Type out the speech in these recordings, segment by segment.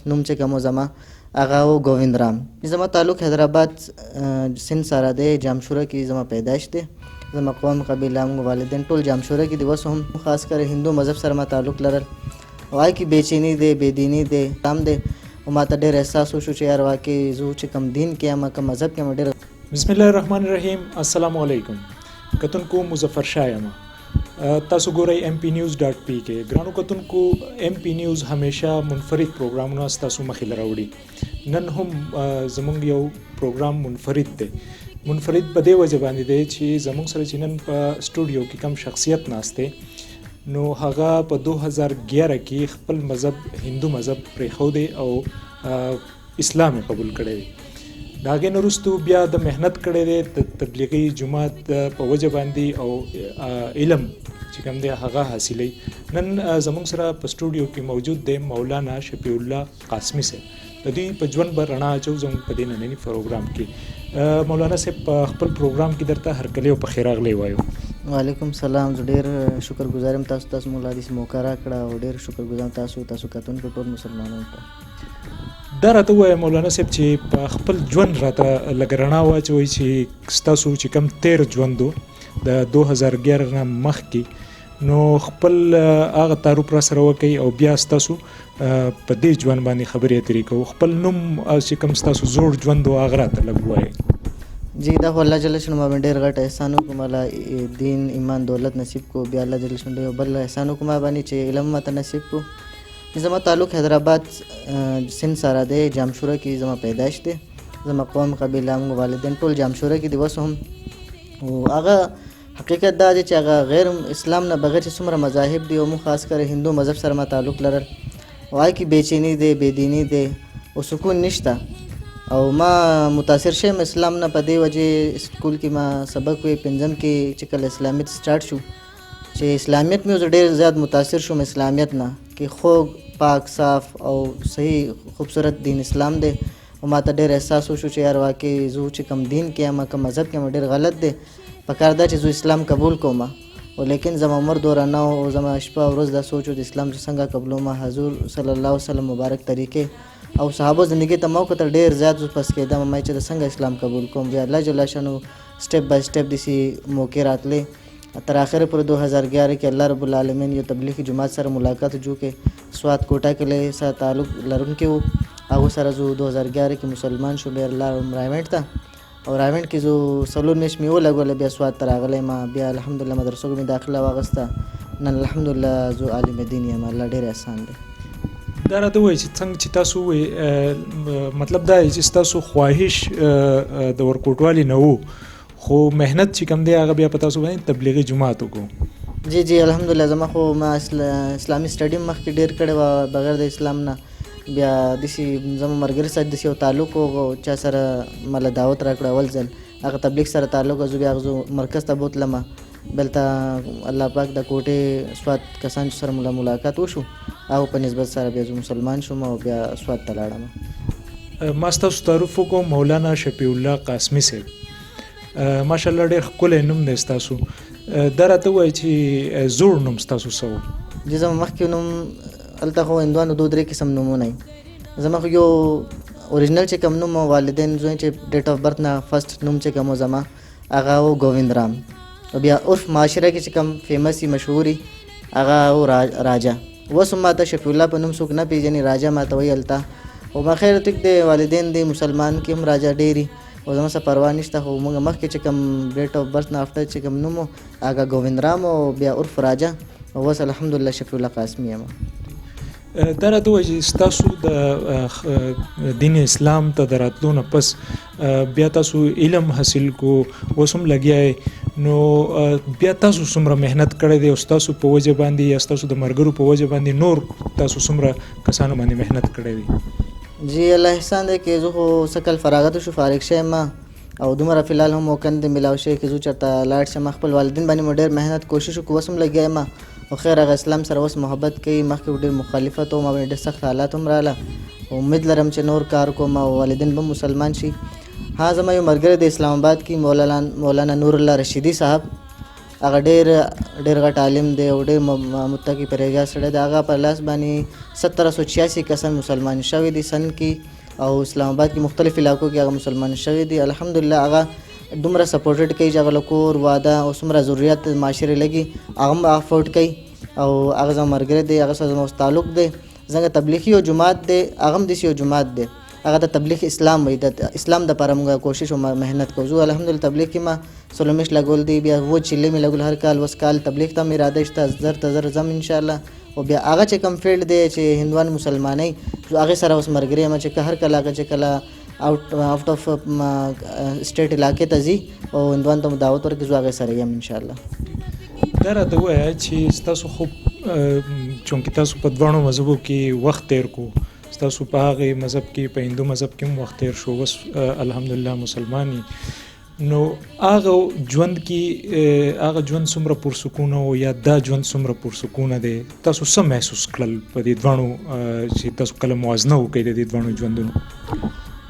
نوم چې کوم زما هغه و ګوویند رام. زما تعلق حیدرآباد سند سره دی. جامشوره کې زما پیدایش دی. زما قوم قبیله موږ والدین ټول جامشوره کې دي. اوس هم خاص کر هندو مذهب سره ما تعلق لرل. وای کې بېچیني دی، بېدیني دی، تام دی. او ما ته ډېر احساس وشو چې یار واقعي زه چې کوم دین کې یم کوم مذهب کې یم ډېر. بسم الله الرحمن الرحیم. السلام علیکم. کتونکو مظفر شاه یم. تاسو ګورئ mp-news.pk. ګرانو کتونکو mp نیوز همیشه منفرد پروګرامونه تاسو مخې ته راوړي. نن هم زمونږ یو پروګرام منفرد دی. منفرد په دې وجه باندې دی چې زمونږ سره چې نن په سټوډیو کې کم شخصیت ناست دی نو هغه په 2011 کې خپل مذهب هندو مذهب پرېښودی او اسلام قبول کړی دی. د هغې نه وروستو بیا د محنت کړی دی د تبلیغي جماعت په وجه باندې او علم چې کوم دی هغه حاصلوي. نن زموږ سره په سټوډیو کې موجود دی مولانا شفیع الله قاسمي صاحب. د دوی په ژوند به رڼا اچو زموږ په دې ننني پروګرام کې. مولانا صاحب په خپل پروګرام کې درته هرکلی او پخیر راغلی وایو. وعلیکم سلام. زه ډېر شکرګزار یم تاسو مولا داسې موقع راکړه او ډېر شکرګزار تاسو کتونکو ټول مسلمانانو ته. دا راته ووایه مولانا صاحب چې په خپل ژوند راته لږ رڼا واچوئ چې ستاسو چې کوم تیر ژوند و د 2011 نه مخکې نو خپل هغه تعارف را سره وکړئ او بیا ستاسو په دې ژوند باندې خبرې اترې کوو. خپل نوم چې کوم ستاسو زوړ ژوند و هغه راته لږ ووایئ. جی دا خو الله جل شانه ما باندې ډېر غټ احسان وکړو. مالا دین ایمان دولت نصیب کو. بیا الله جل شانه یو بل احسان وکړو ما باندې چې علم ماته نصیب کو. زما تعلق حیدرآباد سند سره دی. جامشوره کې زما پیدایش دی. زما قوم قبیله موږ والدین ټول جامشوره کې دي. اوس هم هغه حقیقت دا دی چې هغه غیر اسلام نه بغیر چې څومره مذاهب دي او موږ خاص کر هندو مذهب سره ما تعلق لرل. وای کې بېچیني دی، بېدیني دی او سکون نشته. او ما متاثر شوم اسلام نه په دې وجې سکول کې ما سبق وی پنځم کې چې کله اسلامیت سٹارټ شو چې اسلامیت مې ډېر زیات متاثر شوم اسلامیت نه کې خوږ پاک صاف او صحیح خوبصورت دین اسلام دی. او ما ته ډېر احساس وشو چې یار واقعي زه چې کوم دین کې یم کوم مذهب کې یم ډېر غلط دی. پکار دا چې زه اسلام قبول کوم او لیکن زما عمر دوره نه او زما شپه او ورځ دا سوچ د اسلام چې څنګه قبولوم. حضور صلی الله علیه وسلم مبارک طریقې او صحابه زندگی ته مو کتل ډېر زیات زه پس کېدم ما چې څنګه اسلام قبول کوم. بیا الله جل شانه سټپ بای سټپ داسې موقع راتلې تر اخر پر 2011 کې الله رب العالمین یو تبلیغي جماعت سره ملاقات جو کې سوات کوټه کې له سره تعلق لرونکي وو. هغه سره زه 2011 کې مسلمان شوم. بیا الله رایمنډ ته او رایمنډ کې زه سلور میاشتې مې ولګوله. بیا سوات ته راغلی ما. بیا الحمدلله مدرسو کې مې داخله واغسته. نن الحمدلله زه عالم دین یم. الله ډېر احسان دی. دا راته وایي چې څنګه چې تاسو مطلب دا چې ستاسو خواهش د ورکوټوالي نه وو خو محنت چې کوم دی هغه بیا په تاسو باندې تبلیغي جماعت وکړو. جی جی الحمدلله. زما خو ما اسلامي سټډي مخکې ډېر کړی وه بغیر د اسلام نه. بیا داسې زما ملګري سره داسې یو تعلق و چا سره مله دعوت راکړه اول ځل هغه تبلیغ سره تعلق و. زه بیا هغه مرکز ته بوتلم. بلته الله پاک د کوټې سوات کسان سره ملاقات وشو او په نسبت سره بیا زه مسلمان شوم او بیا سوات ته لاړم. ما ستاسو تعارف وکړو مولانا شفیع الله قاسمي صاحب. ماشاءالله ډېر ښکلی نوم دی ستاسو. دا راته ووایي چې زوړ نوم ستاسو څه و؟ جی زما مخکې نوم هلته خو هندوانو 2-3 قسم نومونه وي. زما خو یو اوریجنل چې کوم نوم والدین زوی چې ډیټ آف برث نه فرست نوم چې کوم زما هغه و ګوویند رام. او بیا عرف معاشره کې چې کوم فیمس مشهوري هغه و راجا. اوس هم ماته شفیع الله په نوم څوک نه پېژني. راجا ماته وایي هلته. او ما خیر ټیک دی والدین دی مسلمان کې هم راجا ډېري او زما څه پروا نشته. خو موږ مخکې چې کوم ډیټ آف برث نه افټر چې کوم نوم و هغه ګوویند رام او بیا عرف راجا. او اوس الحمدلله شفیع الله قاسمي یم. دا راته وایي چې ستاسو د دین اسلام ته د راتلو نه پس بیا تاسو علم حاصل کو اوس هم لګیا یې نو بیا تاسو څومره محنت کړی دی او ستاسو په وجه باندې یا ستاسو د ملګرو په وجه باندې نور تاسو څومره کسانو باندې محنت کړی دی؟ جی الله احسان دی کې زه خو څه کال فراغت شو فارغ شویم او دومره فی الحال هم موقع نه دی میلاو شوی چې زه چېرته لاړ شم. خپل والدین باندې مو ډېر محنت کوشش وکړو. اوس هم لګیا یم او خیر هغه اسلام سره اوس محبت کوي. مخکې ډېر مخالفت و ما باندې ډېر سخت حالات هم راغله. امید لرم چې نور کار کوم او والدین به مسلمان شي. ها زما یو ملګری د اسلام آباد کې مولانا نور الله رشیدي صاحب هغه ډېر غټ عالم دی او ډېر متقي پرهیزګار سړی دی. هغه په لاس باندې 1786 کسان مسلمان شوي دي سن کې او اسلام آباد کې مختلف علاقو کې هغه مسلمان شوي دي. الحمدلله هغه دومره سپورټډ کوي چې هغه له کور واده او څومره ضرورت معاشرې لګي هغه هم افورډ کوي او هغه زما ملګری دی، هغه سره زما تعلق دی. څنګه تبلیغي یو جماعت دی هغه هم داسې یو جماعت دی، هغه د تبلیغ اسلام وایي. د اسلام دپاره موږ کوشش او محنت کوو. زه الحمدلله تبلیغ کې ما سلومیش لګول دی، بیا و چیلې مې لګول هر کال. وس کال تبلیغ ته مې اراده شته، زر ته زر ځم انشاءالله. او بیا هغه چې کوم فیلډ دی چې هندوان مسلمانۍ هغې سره اوس ملګری یم چې هر کله هغه چې کله آوټ اف سټیټ علاقې ته ځي او هندوان ته دعوت ورکړي زه هغې سره یم انشاءالله. دا راته ووایه چې ستاسو خو چونکې تاسو په دواړو مذهبو کې وخت تیر کو، ستاسو په هغې مذهب کې په هندو مذهب کې هم وخت تیر شو، اوس الحمدلله مسلمان یې. نو هغه ژوند کې هغه ژوند څومره پرسکونه و یا دا ژوند څومره پرسکونه دی؟ تاسو څه محسوس کړل په دې دواړو چې تاسو کله موازنه وکړئ د دې دواړو ژوندونو؟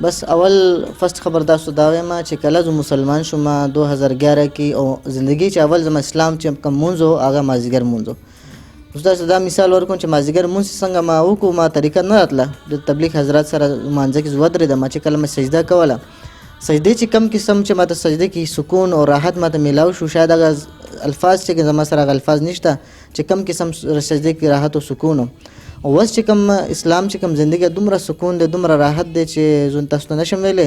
بس اول فرست خبر تاسو دا وایم چې کله زه مسلمان شوم 2011 کې او زندگی چې اول زما اسلام چې کوم مونځ و هغه مازدیګر مونځ و. اوس تاسو دا مثال ورکوم چې مازدیګر مونځ څنګه ما وکړو، ما طریقه نه راتله د تبلیغ حضرات سره مانځه کې زه ودرېدم چې کله مې سجده کوله، سجدې چې کم قسم چې ما ته سجده کې سکون او راحت ما ته میلاو شو، شاید هغه الفاظ چې زما سره هغه الفاظ نشته چې کم قسم سجدې کې راحت او سکون و. او اوس چې کوم اسلام چې کوم زندګي دومره سکون دی دومره راحت دی چې زه تاسو ته نشم ویلی.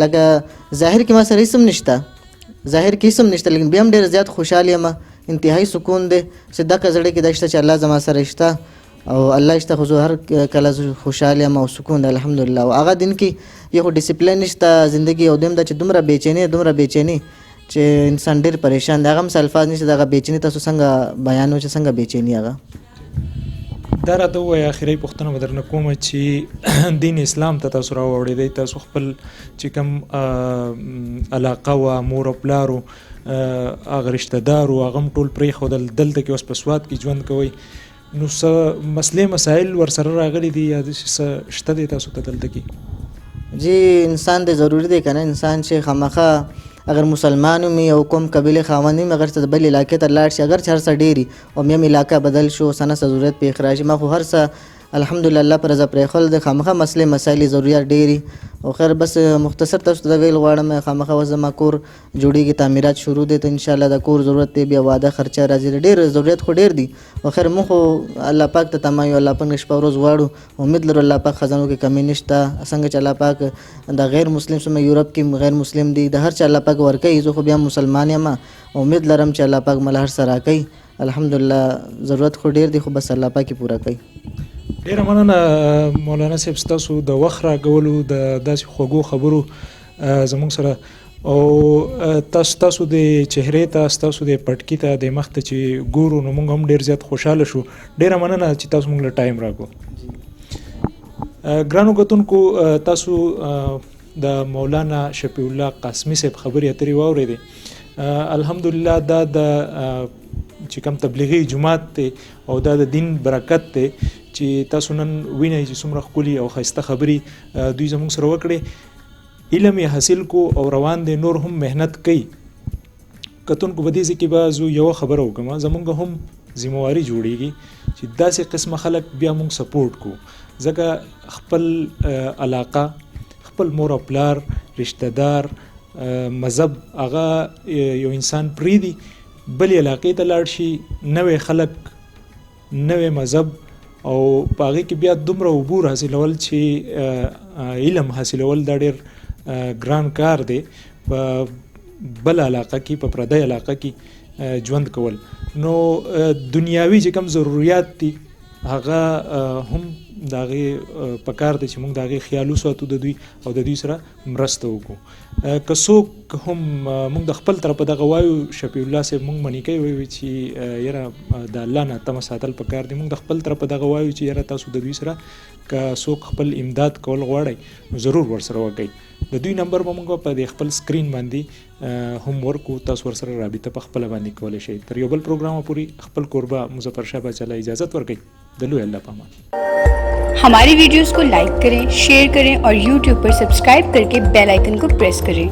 لکه ظاهر کې ما سره هېڅ هم نشته، ظاهر کې هېڅ هم نشته، لیکن بیا هم ډېر زیات خوشحال یم، انتهایي سکون دی. صدقه زړه کې دا شته چې الله زما سره شته او الله شته، خو زه هر کله خوشحال یم او سکون دی الحمدلله. او هغه دین کې یو ډسپلین نشته زندګي، او دویم دا چې دومره بېچیني چې انسان ډېر پریشان دی. هغه هم څه الفاظ نشته د هغه بېچیني تاسو څنګه بیانو چې څنګه بېچیني هغه. دا راته ووایه اخري پوښتنه به درنه کومه چې دین اسلام ته تاسو راوړېدئ، تاسو خپل چې کوم علاقه وه مور او پلار و هغه رشته دار و هغه هم ټول پرېښودل، دلته کې اوس په سوات کې ژوند کوئ. نو څه مسلې مسایل ورسره راغلي دي یا داسې څه شته دی تاسو ته دلته کې؟ جی انسان دی ضروري دی که نه، انسان چې خامخا اگر مسلمان وي او کوم قبیلې خاوند وي اگر څه د بل علاقې ته لاړ شي، اگر چې هر څه ډېري او میم علاقه بدل شو څه نه څه ضرورت پېښ راشي، ما خو هر څه الحمدلله الله پر رضا پرېښول د خامخا مسلې مسایل ضروریات ډېري. او خیر بس مختصر تاسو ته ویل غواړم خامخا اوس زما کور جوړېږي، تعمیرات شروع دی، ته انشاءالله د کور ضرورت دی، بیا واده خرچه راځي، ډېر ضرورت خو ډېر دي. او خیر موږ خو الله پاک ته تمام یو، الله پاک شپه ورځ غواړو، امید لرو الله پاک خزانو کې کمی نشته. څنګه چې الله پاک د غیر مسلم سمه یورپ کې غیر مسلم دي د هر چا الله پاک ورکوي، زه خو بیا مسلمان یم، امید لرم چې الله پاک مله هر څه راکوي. الحمدلله ضرورت خو ډېر دی خو بس الله پاک یې پوره کوي. ډېره مننه مولانا صاحب ستاسو د وخت راکولو د داسې خوږو خبرو زموږ سره، او تاسو د چهرې ته ستاسو د پټکي ته د مخ ته چې ګورو نو موږ هم ډېر زیات خوشحاله شو. ډېره مننه چې تاسو موږ له ټایم راکړو. ګرانو کتونکو تاسو د مولانا شفیع الله قاسمي صاحب خبرې اترې واورېدې. الحمدلله دا د چې کوم تبلیغي جماعت دی او دا د دین برکت دی چې تاسو نن وینئ چې څومره ښکلي او ښایسته خبرې دوی زموږ سره وکړې. علم یې حاصل کو او روان دی، نور هم محنت کوي. کتونکو په دې ځای کې به زه یوه خبره وکړم، زموږ هم ذمواري جوړیږي چې داسې قسمه خلک بیا موږ سپورټ کو، ځکه خپل علاقه، خپل مور او پلار، رشته دار، مذهب هغه یو انسان پرېږدي بل علاقې ته لاړ شي، نوې خلک، نوې مذهب، او په هغې کې بیا دومره عبور حاصلول چې علم حاصلول دا ډېر ګران کار دی. په بل علاقه کې، په پردی علاقه کې ژوند کول، نو دنیاوي چې کوم ضروریات دي هغه هم د هغې په کار دی چې موږ د هغې خیال وساتو د دوی او د دوی سره مرسته وکړو. که څوک هم موږ د خپل طرفه دغه وایو، شفیع الله صاحب موږ منې کوي وایي چې یاره د الله نه تمه ساتل په کار دی. موږ د خپل طرفه دغه وایو چې یاره تاسو د دوی سره که څوک خپل امداد کول غواړئ نو ضرور ورسره وکړئ. د دوی نمبر به موږ په د خپل سکرین باندې هم ورکو، تاسو ورسره رابطه په خپله باندې کولی شئ. تر یو بل پروګرامه پورې خپل کوربه مظفر شاه باچا له اجازت ورکړئ. د لوی الله په امان. हमारी वीडियोस को लाइक करें, शेयर करें और यूट्यूब पर सब्सक्राइब करके बेल आइकन को प्रेस करें.